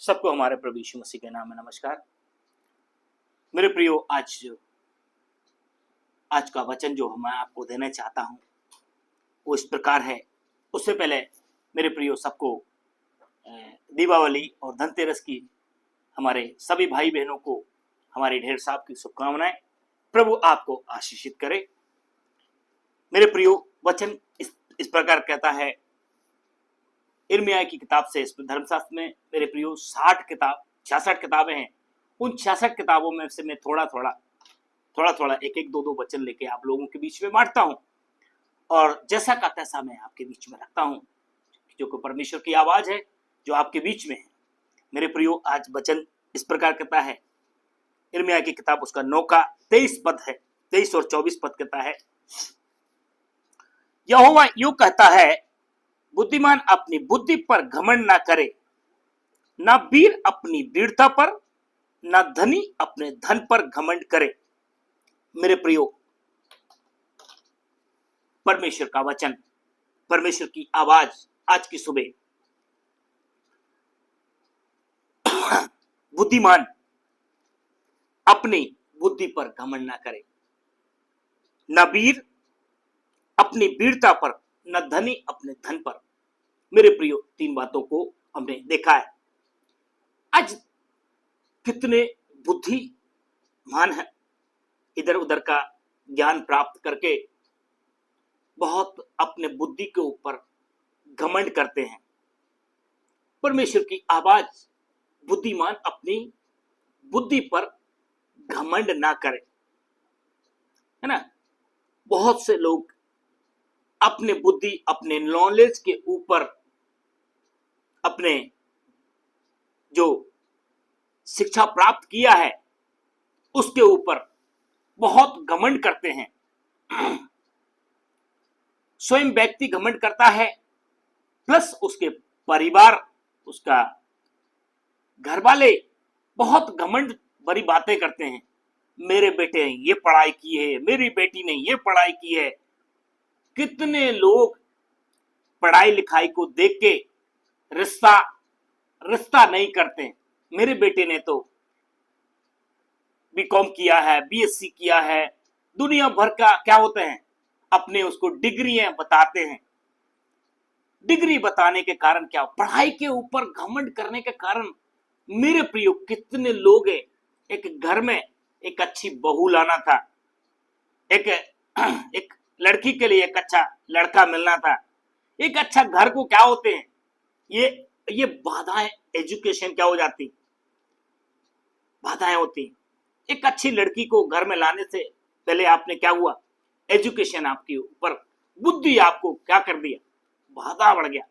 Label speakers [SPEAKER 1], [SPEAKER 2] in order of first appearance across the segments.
[SPEAKER 1] सबको हमारे प्रभु यीशु मसीह के नाम में नमस्कार। मेरे प्रियो, आज का वचन जो मैं आपको देना चाहता हूँ वो इस प्रकार है। उससे पहले मेरे प्रियो सबको दीपावली और धनतेरस की हमारे सभी भाई बहनों को हमारी ढेर साहब की शुभकामनाएं। प्रभु आपको आशीषित करे। मेरे प्रियो, वचन इस प्रकार कहता है यिर्मयाह की किताब से, इस धर्मशास्त्र में मेरे प्रियो 66 किताबें हैं। उन 66 किताबों में से मैं थोड़ा थोड़ा एक दो वचन लेके आप लोगों के बीच में बांटता हूँ और जैसा का तैसा मैं आपके बीच में रखता हूँ, जो कि परमेश्वर की आवाज है जो आपके बीच में है। मेरे प्रियो, आज वचन इस प्रकार कहता है, यिर्मयाह की किताब उसका 9 का 23 पद है, 23 और 24 पद कहता है, यहोवा यूं कहता है, बुद्धिमान अपनी बुद्धि पर घमंड ना करे, ना वीर अपनी वीरता पर, ना धनी अपने धन पर घमंड करे। मेरे प्रियो, परमेश्वर का वचन, परमेश्वर की आवाज आज की सुबह, बुद्धिमान अपनी बुद्धि पर घमंड ना करे, ना वीर अपनी वीरता पर, न धनी अपने धन पर। मेरे प्रियो, 3 बातों को हमने देखा है। आज कितने बुद्धिमान है, इधर उधर का ज्ञान प्राप्त करके बहुत अपने बुद्धि के ऊपर घमंड करते हैं। परमेश्वर की आवाज, बुद्धिमान अपनी बुद्धि पर घमंड ना करे, है ना। बहुत से लोग अपने बुद्धि, अपने नॉलेज के ऊपर, अपने जो शिक्षा प्राप्त किया है उसके ऊपर बहुत घमंड करते हैं। स्वयं व्यक्ति घमंड करता है, प्लस उसके परिवार, उसका घर वाले बहुत घमंड भरी बातें करते हैं। मेरे बेटे ने ये पढ़ाई की है, मेरी बेटी ने ये पढ़ाई की है। कितने लोग पढ़ाई लिखाई को देख के रिश्ता नहीं करते। मेरे बेटे ने तो बीकॉम किया है, बीएससी किया है, दुनिया भर का क्या होते हैं, अपने उसको डिग्रियां बताते हैं। डिग्री बताने के कारण क्या, पढ़ाई के ऊपर घमंड करने के कारण मेरे प्रियो कितने लोग हैं। एक घर में एक अच्छी बहू लाना था, एक लड़की के लिए एक अच्छा लड़का मिलना था, एक अच्छा घर को क्या होते हैं, ये बाधाएं, एजुकेशन क्या हो जाती, बाधाएं होती। एक अच्छी लड़की को घर में लाने से पहले आपने क्या हुआ, एजुकेशन आपके ऊपर, बुद्धि आपको क्या कर दिया, बाधा बढ़ गया।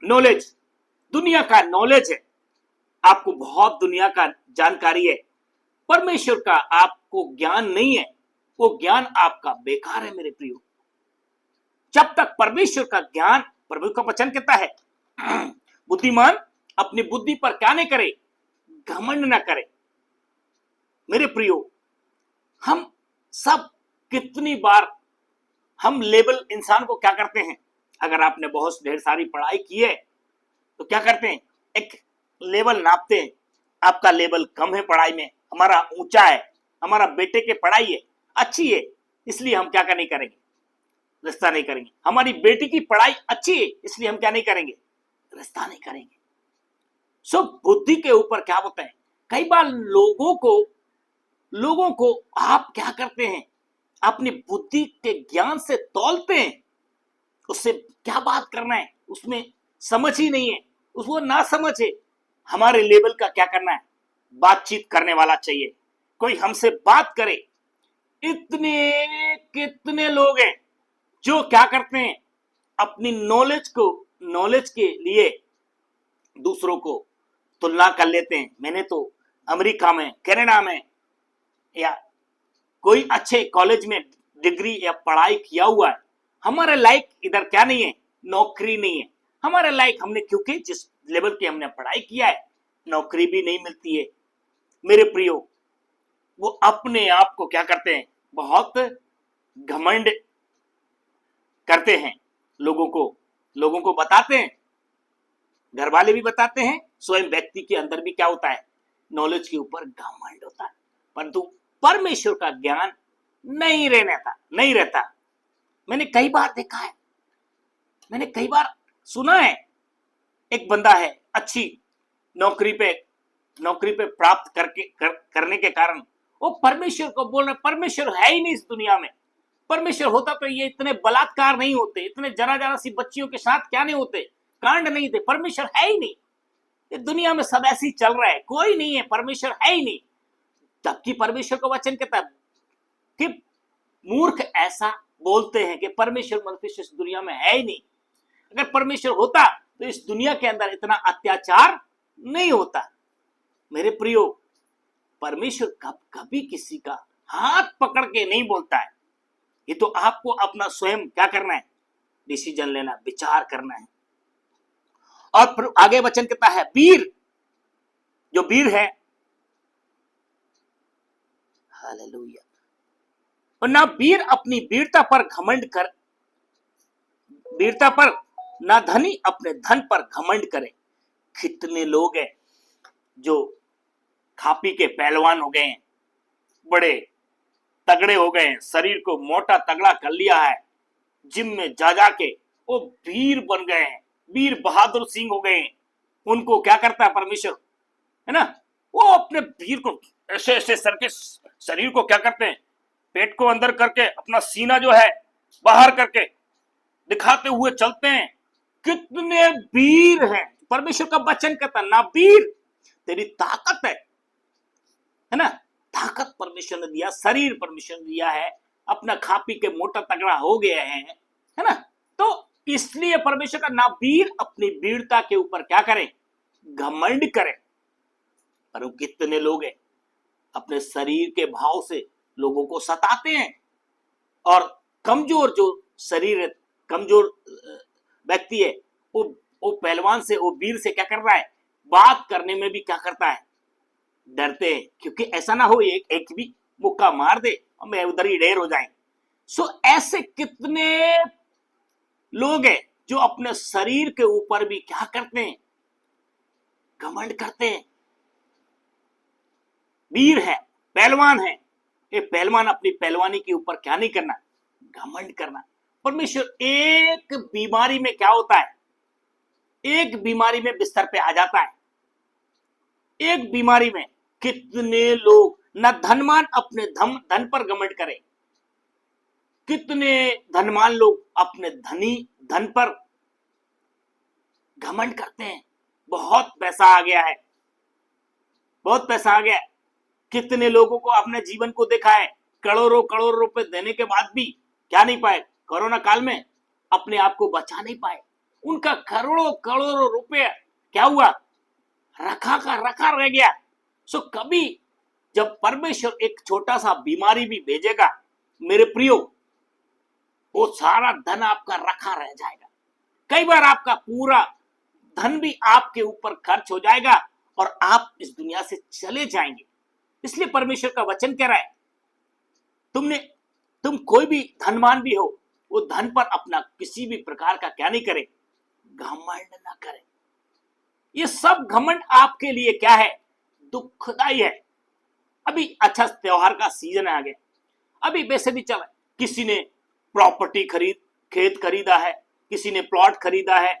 [SPEAKER 1] नॉलेज, दुनिया का नॉलेज है, आपको बहुत दुनिया का जानकारी है, परमेश्वर का आपको ज्ञान नहीं है, वो ज्ञान आपका बेकार है। मेरे प्रियो, जब तक परमेश्वर का ज्ञान, प्रभु का वचन कहता है, बुद्धिमान अपनी बुद्धि पर क्या नहीं करे, घमंड ना करे। मेरे प्रियो, हम सब कितनी बार हम लेवल इंसान को क्या करते हैं, अगर आपने बहुत ढेर सारी पढ़ाई की है तो क्या करते हैं, एक लेवल नापते हैं। आपका लेवल कम है पढ़ाई में, हमारा ऊंचा है, हमारा बेटे के पढ़ाई है अच्छी है, इसलिए हम क्या नहीं करेंगे, रिश्ता नहीं करेंगे। हमारी बेटी की पढ़ाई अच्छी है, इसलिए हम क्या नहीं करेंगे, रिश्ता नहीं करेंगे। सो बुद्धि के ऊपर क्या होता है, कई बार लोगों को आप क्या करते हैं, अपनी बुद्धि के ज्ञान से तौलते हैं। उससे क्या बात करना है, उसमें समझ ही नहीं है, उसको ना समझ है। हमारे लेवल का क्या करना है, बातचीत करने वाला चाहिए, कोई हमसे बात करे। कितने लोग हैं जो क्या करते हैं, अपनी नॉलेज के लिए दूसरों को तुलना कर लेते हैं। मैंने तो अमेरिका में, कनाडा में या कोई अच्छे कॉलेज में डिग्री या पढ़ाई किया हुआ है, हमारे लायक इधर क्या नहीं है, नौकरी नहीं है हमारे लायक। हमने क्योंकि जिस लेवल की हमने पढ़ाई किया है, नौकरी भी नहीं मिलती है। मेरे प्रियो, वो अपने आप को क्या करते हैं, बहुत घमंड करते हैं, लोगों को बताते हैं घर वाले भी बताते हैं, स्वयं व्यक्ति के अंदर भी क्या होता है, नॉलेज के ऊपर घमंड होता है, परंतु परमेश्वर का ज्ञान नहीं रहता। मैंने कई बार देखा है, मैंने कई बार सुना है, एक बंदा है अच्छी नौकरी पे प्राप्त करने के कारण वो परमेश्वर को बोल रहे, परमेश्वर है ही नहीं इस दुनिया में। परमेश्वर होता तो ये इतने बलात्कार नहीं होते, इतने जरा सी बच्चियों के साथ क्या नहीं होते, कांड नहीं थे। परमेश्वर है ही नहीं, ये दुनिया में सब ऐसे ही चल रहा है, कोई नहीं है, परमेश्वर है ही नहीं। जबकि परमेश्वर का वचन कहता है कि मूर्ख ऐसा बोलते हैं कि परमेश्वर मनुष्य इस दुनिया में है ही नहीं। अगर परमेश्वर होता तो इस दुनिया के अंदर इतना अत्याचार नहीं होता। मेरे प्रियो, परमेश्वर कभी किसी का हाथ पकड़ के नहीं बोलता है। ये तो आपको अपना स्वयं क्या करना है, डिसीजन लेना, विचार करना है। और फिर आगे वचन कहता है, वीर, जो वीर है, हालेलुया, और ना वीर अपनी वीरता पर ना धनी अपने धन पर घमंड करे। कितने लोग हैं जो खापी के पहलवान हो गए हैं, बड़े तगड़े हो गए हैं, शरीर को मोटा तगड़ा कर लिया है, जिम में जा के वो वीर बन गए हैं, वीर बहादुर सिंह हो गए हैं। उनको क्या करता है परमेश्वर, है ना, वो अपने वीर को ऐसे ऐसे सर के शरीर को क्या करते हैं, पेट को अंदर करके अपना सीना जो है बाहर करके दिखाते हुए चलते हैं। कितने वीर हैं। परमेश्वर का वचन कहता है, ना वीर, तेरी ताकत है ना, ताकत परमेश्वर ने दिया, शरीर परमेश्वर ने दिया है, अपना खा पी के मोटा तगड़ा हो गया है ना। तो इसलिए परमेश्वर का ना वीर अपनी वीरता के ऊपर क्या करे, घमंड करे। पर कितने लोग हैं अपने शरीर के भाव से लोगों को सताते हैं, और कमजोर जो शरीर है, कमजोर व्यक्ति है, वो पहलवान से, वो वीर से क्या कर रहा है, बात करने में भी क्या करता है, डरते हैं, क्योंकि ऐसा ना हो एक भी मुक्का मार दे और मैं उधर ही ढेर हो जाए। सो ऐसे कितने लोग हैं जो अपने शरीर के ऊपर भी क्या करते हैं, घमंड करते हैं। वीर है, पहलवान है, ये पहलवान अपनी पहलवानी के ऊपर क्या नहीं करना, घमंड करना। परमेश्वर एक बीमारी में क्या होता है, एक बीमारी में बिस्तर पे आ जाता है। एक बीमारी में कितने लोग, न धनवान अपने धन पर घमंड करे, कितने धनवान लोग अपने धन पर घमंड करते हैं। बहुत पैसा आ गया है, बहुत पैसा आ गया है। कितने लोगों को अपने जीवन को देखा है, करोड़ों करोड़ रुपए देने के बाद भी क्या नहीं पाए, कोरोना काल में अपने आप को बचा नहीं पाए। उनका करोड़ों करोड़ों रुपए क्या हुआ, रखा का रखा रह गया। सो कभी जब परमेश्वर एक छोटा सा बीमारी भी भेजेगा, मेरे प्रियो, वो सारा धन आपका रखा रह जाएगा। कई बार आपका पूरा धन भी आपके ऊपर खर्च हो जाएगा और आप इस दुनिया से चले जाएंगे। इसलिए परमेश्वर का वचन कह रहा है, तुम कोई भी धनवान भी हो, वो धन पर अपना किसी भी प्रकार का क्या नहीं करे, घमंड ना करे। ये सब घमंड आपके लिए क्या है, दुखदाई है। अभी अच्छा त्योहार का सीजन आ गया, अभी वैसे भी चला, किसी ने प्रॉपर्टी खेत खरीदा है, किसी ने प्लॉट खरीदा है,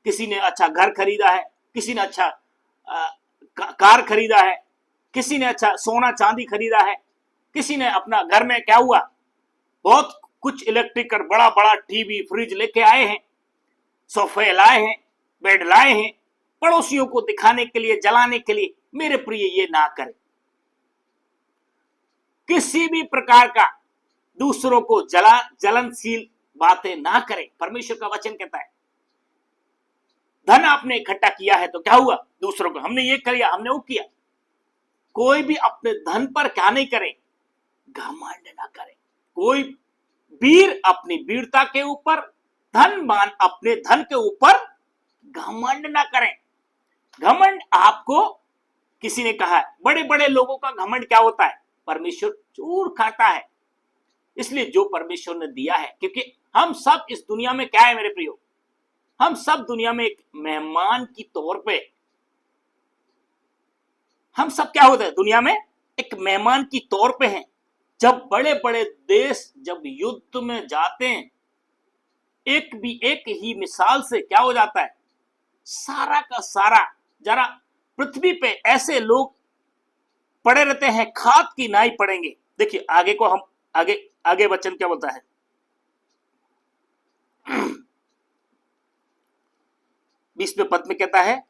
[SPEAKER 1] किसी ने अच्छा घर खरीदा है, किसी ने अच्छा कार खरीदा है, किसी ने अच्छा सोना चांदी खरीदा है, किसी ने अपना घर में क्या हुआ, बहुत कुछ इलेक्ट्रिक और बड़ा बड़ा टीवी फ्रिज लेके आए हैं, सोफे लाए हैं, बेड लाए हैं, पड़ोसियों को दिखाने के लिए, जलाने के लिए। मेरे प्रिय, ये ना करें। किसी भी प्रकार का दूसरों को जलनशील बातें ना करें। परमेश्वर का वचन कहता है, धन आपने इकट्ठा किया है तो क्या हुआ, दूसरों को, हमने ये किया, हमने वो किया। कोई भी अपने धन पर क्या नहीं करे, घमंड ना करे। कोई वीर अपनी वीरता के ऊपर, धनवान अपने धन के ऊपर घमंड ना करें। घमंड आपको, किसी ने कहा है, बड़े बड़े लोगों का घमंड क्या होता है, परमेश्वर चूर खाता है। इसलिए जो परमेश्वर ने दिया है, क्योंकि हम सब इस दुनिया में क्या है मेरे प्रियो, हम सब दुनिया में एक मेहमान की तौर पे, हम सब क्या होते हैं दुनिया में एक मेहमान की तौर पे हैं। जब बड़े बड़े देश जब युद्ध में जाते हैं, एक ही मिसाल से क्या हो जाता है, सारा का सारा, जरा पृथ्वी पे ऐसे लोग पड़े रहते हैं, खाद की नाई पड़ेंगे। देखिए आगे को हम आगे आगे वचन क्या बोलता है, 20वें पद में कहता है,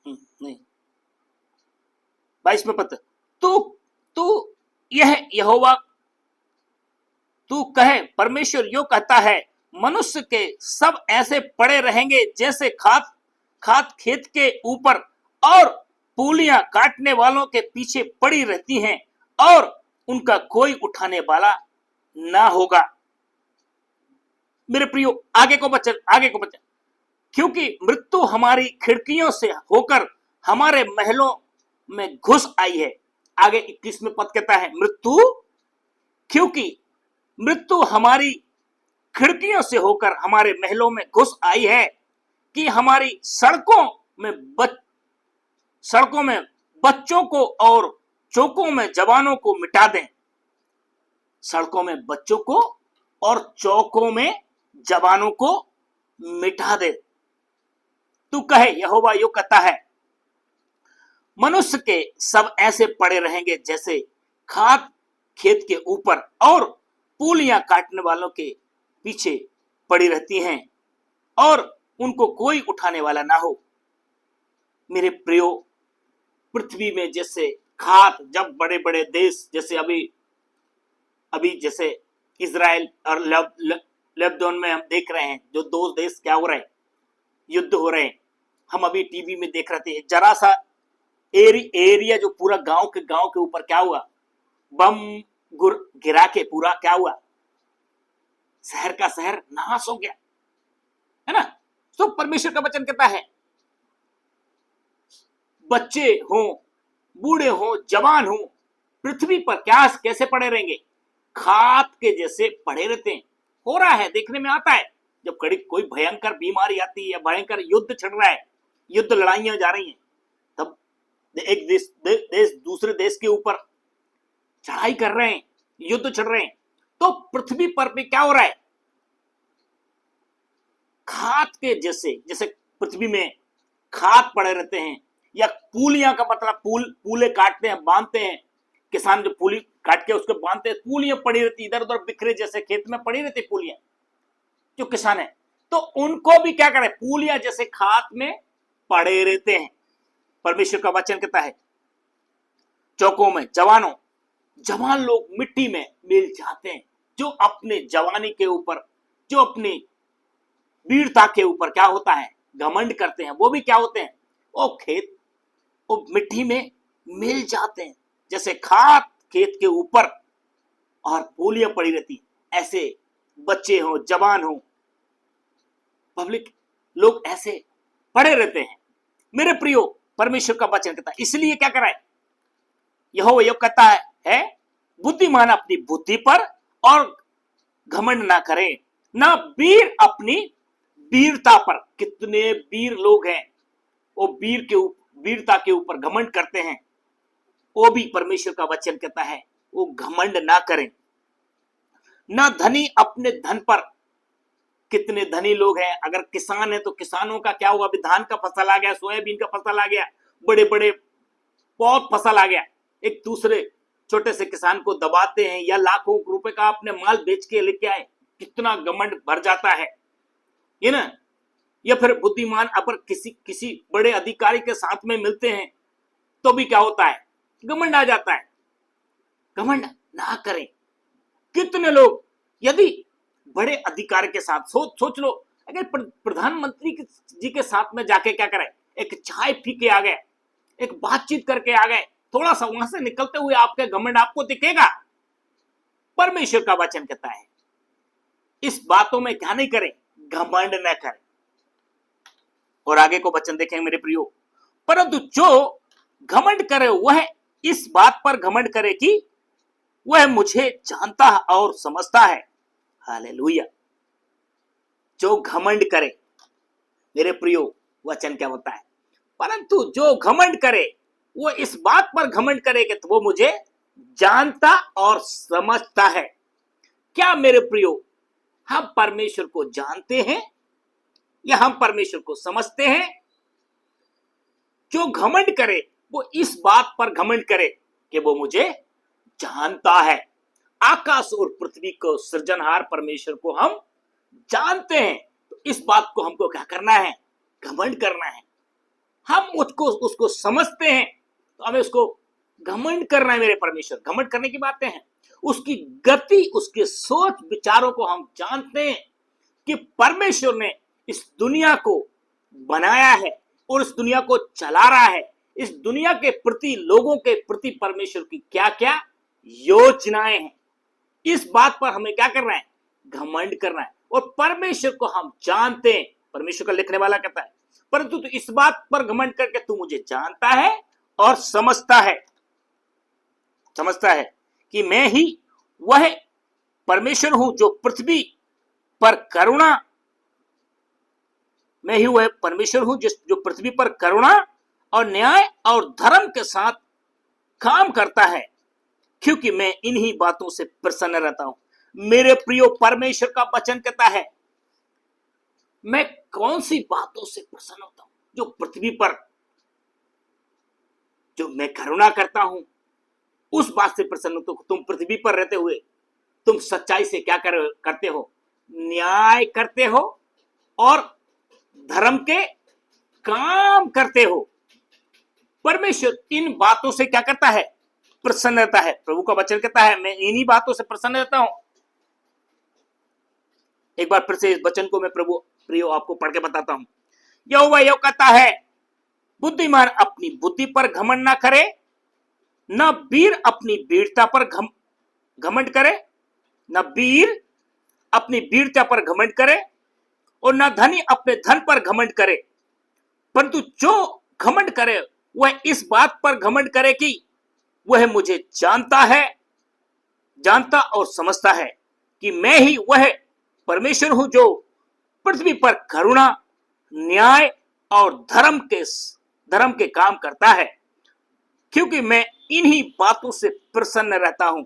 [SPEAKER 1] नहीं 22वें पद, तू तू यह यहोवा तू कहे, परमेश्वर यो कहता है, मनुष्य के सब ऐसे पड़े रहेंगे जैसे खाद खाद खेत के ऊपर और पूलियां काटने वालों के पीछे पड़ी रहती हैं और उनका कोई उठाने वाला ना होगा। मेरे प्रियो आगे को बचन, क्योंकि मृत्यु हमारी खिड़कियों से होकर हमारे महलों में घुस आई है। आगे 21वें पद कहता है, क्योंकि मृत्यु हमारी खिड़कियों से होकर हमारे महलों में घुस आई है कि हमारी सड़कों में बच्चों को और चौकों में जवानों को मिटा दें। सड़कों में बच्चों को और चौकों में जवानों को मिटा दे। तू कहे, यहोवा यो कहता है, मनुष्य के सब ऐसे पड़े रहेंगे जैसे खाद खेत के ऊपर और पूलियां काटने वालों के पीछे पड़ी रहती हैं और उनको कोई उठाने वाला ना हो। मेरे प्रियो, पृथ्वी में जैसे खाद, जब बड़े बड़े देश जैसे अभी जैसे इजराइल और लेबनान में हम देख रहे हैं, जो दो देश क्या हो रहे हैं, युद्ध हो रहे हैं। हम अभी टीवी में देख रहे थे, जरा सा एरिया जो पूरा गांव के ऊपर क्या हुआ, बम गिरा के पूरा क्या हुआ, शहर का शहर नाश हो गया, है ना। तो परमेश्वर का वचन कहता है, बच्चे हो, बूढ़े हो, जवान हो, पृथ्वी पर क्या कैसे पड़े रहेंगे, खाद के जैसे पड़े रहते हैं। हो रहा है, देखने में आता है, जब कोई भयंकर बीमारी आती है या भयंकर युद्ध छिड़ रहा है, युद्ध लड़ाइयां जा रही हैं, तब एक देश दूसरे देश के ऊपर चढ़ाई कर रहे हैं, युद्ध छिड़ रहे हैं, तो पृथ्वी पर भी क्या हो रहा है, खाद के जैसे पृथ्वी में खाद पड़े रहते हैं, या पूलियां का मतलब पूले काटते हैं, बांधते हैं, किसान जो पूली काट के उसको बांधते हैं, पूलियां पड़ी रहती, इधर उधर बिखरे जैसे खेत में पड़ी रहती पूलियां, जो किसान है, तो उनको भी क्या करे, पूलियां जैसे खाद में पड़े रहते हैं। परमेश्वर का वचन कहता है, चौकों में जवान लोग मिट्टी में मिल जाते हैं, जो अपने जवानी के ऊपर, जो अपनी वीरता के ऊपर क्या होता है, घमंड करते हैं, वो भी क्या होते हैं, वो मिट्टी में मिल जाते हैं, जैसे खाद खेत के ऊपर और पूलियां पड़ी रहती, ऐसे बच्चे हो, जवान हो, पब्लिक लोग ऐसे पड़े रहते हैं। मेरे प्रियो, परमेश्वर का वचन कहता है, इसलिए क्या कराए, यहोवा यो कहता है, बुद्धिमान अपनी बुद्धि पर और घमंड ना करे, ना वीर अपनी वीरता पर। कितने वीर लोग हैं, वो वीरता के ऊपर घमंड करते हैं, वो भी परमेश्वर का वचन कहता है वो घमंड ना करें। ना धनी अपने धन पर, कितने धनी लोग हैं, अगर किसान है तो किसानों का क्या हुआ, अभी धान का फसल आ गया, सोयाबीन का फसल आ गया, बड़े बड़े बहुत फसल आ गया, एक दूसरे छोटे से किसान को दबाते हैं, या लाखों रुपए का अपने माल बेच के लेके आए, कितना घमंड भर जाता है, ये ना। या फिर बुद्धिमान अगर किसी बड़े अधिकारी के साथ में मिलते हैं तो भी क्या होता है, घमंड आ जाता है। घमंड ना करें। कितने लोग यदि बड़े अधिकारी के साथ, सोच लो, अगर प्रधानमंत्री जी के साथ में जाके क्या करें, एक चाय पी के आ गए, एक बातचीत करके आ गए, थोड़ा सा वहां से निकलते हुए आपके घमंड आपको दिखेगा। परमेश्वर का वचन कहता है इस बातों में क्या नहीं करें, घमंड न करें। और आगे को वचन देखें मेरे प्रियो, परंतु जो घमंड करे वह इस बात पर घमंड करे कि वह मुझे जानता और समझता है। हालेलुया। जो घमंड करे, मेरे प्रियो वचन क्या होता है, परंतु जो घमंड करे वो इस बात पर घमंड करे कि वो मुझे जानता और समझता है। क्या मेरे प्रियो हम परमेश्वर को जानते हैं या हम परमेश्वर को समझते हैं? जो घमंड करे वो इस बात पर घमंड करे कि वो मुझे जानता है। आकाश और पृथ्वी को सृजनहार परमेश्वर को हम जानते हैं, तो इस बात को हमको क्या करना है? घमंड करना है। हम उसको समझते हैं तो हमें उसको घमंड करना है। मेरे परमेश्वर, घमंड करने की बातें हैं, उसकी गति, उसके सोच विचारों को हम जानते हैं कि परमेश्वर ने इस दुनिया को बनाया है और इस दुनिया को चला रहा है। इस दुनिया के प्रति, लोगों के प्रति परमेश्वर की क्या क्या योजनाएं हैं, इस बात पर हमें क्या करना है? घमंड करना है। और परमेश्वर को हम जानते हैं। परमेश्वर का लिखने वाला कहता है, परंतु तू इस बात पर घमंड करके तू मुझे जानता है और समझता है कि मैं ही वह परमेश्वर हूं जो पृथ्वी पर करुणा, मैं ही वह परमेश्वर हूं जो पृथ्वी पर करुणा और न्याय और धर्म के साथ काम करता है, क्योंकि मैं इन्हीं बातों से प्रसन्न रहता हूं। मेरे प्रियो, परमेश्वर का वचन कहता है, मैं कौन सी बातों से प्रसन्न होता हूं? जो पृथ्वी पर जो मैं करुणा करता हूं, उस बात से प्रसन्न हो। तो तुम पृथ्वी पर रहते हुए तुम सच्चाई से क्या करते हो? न्याय करते हो और धर्म के काम करते हो। परमेश्वर इन बातों से क्या करता है? प्रसन्न रहता है। प्रभु का वचन कहता है, मैं इन्हीं बातों से प्रसन्न रहता हूं। एक बार फिर से इस वचन को मैं प्रभु प्रियो आपको पढ़ के बताता हूं। यहोवा यह कहता है, बुद्धिमान अपनी बुद्धि पर घमंड ना करे, न वीर अपनी वीरता पर घमंड करे, न वीर अपनी वीरता पर घमंड करे और न धनी अपने धन पर घमंड करे, परंतु जो घमंड करे वह इस बात पर घमंड करे कि वह मुझे जानता और समझता है कि मैं ही वह परमेश्वर हूं जो पृथ्वी पर करुणा, न्याय और धर्म के काम करता है, क्योंकि मैं इन्हीं बातों से प्रसन्न रहता हूं।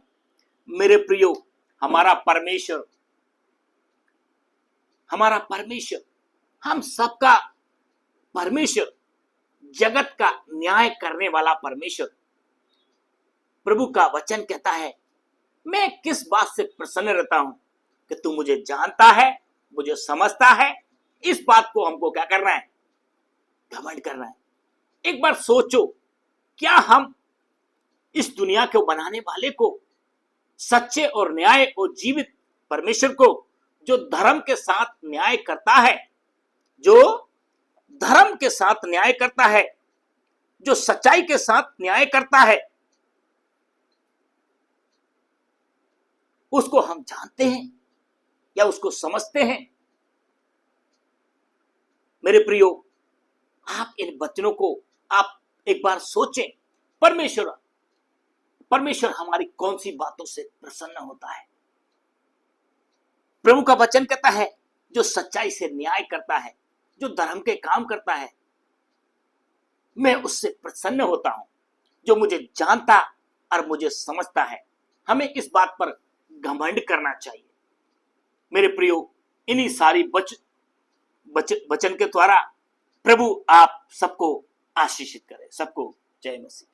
[SPEAKER 1] मेरे प्रियो, हमारा परमेश्वर, हम सबका परमेश्वर, जगत का न्याय करने वाला परमेश्वर। प्रभु का वचन कहता है, मैं किस बात से प्रसन्न रहता हूं? कि तू मुझे जानता है, मुझे समझता है। इस बात को हमको क्या करना है? घमंड करना है। एक बार सोचो, क्या हम इस दुनिया को बनाने वाले को, सच्चे और न्याय और जीवित परमेश्वर को, जो धर्म के साथ न्याय करता है, जो सच्चाई के साथ न्याय करता है, उसको हम जानते हैं या उसको समझते हैं? मेरे प्रियो, आप इन वचनों को आप एक बार सोचें। परमेश्वर हमारी कौन सी बातों से प्रसन्न होता है? प्रभु का वचन कहता है, जो सच्चाई से न्याय करता है, जो धर्म के काम करता है, मैं उससे प्रसन्न होता हूं। जो मुझे जानता और मुझे समझता है। हमें इस बात पर घमंड करना चाहिए। मेरे प्रियो, इन्हीं सारी वचन के द्वारा प्रभु आप सबको आशीषित करे। सबको जय मसीह।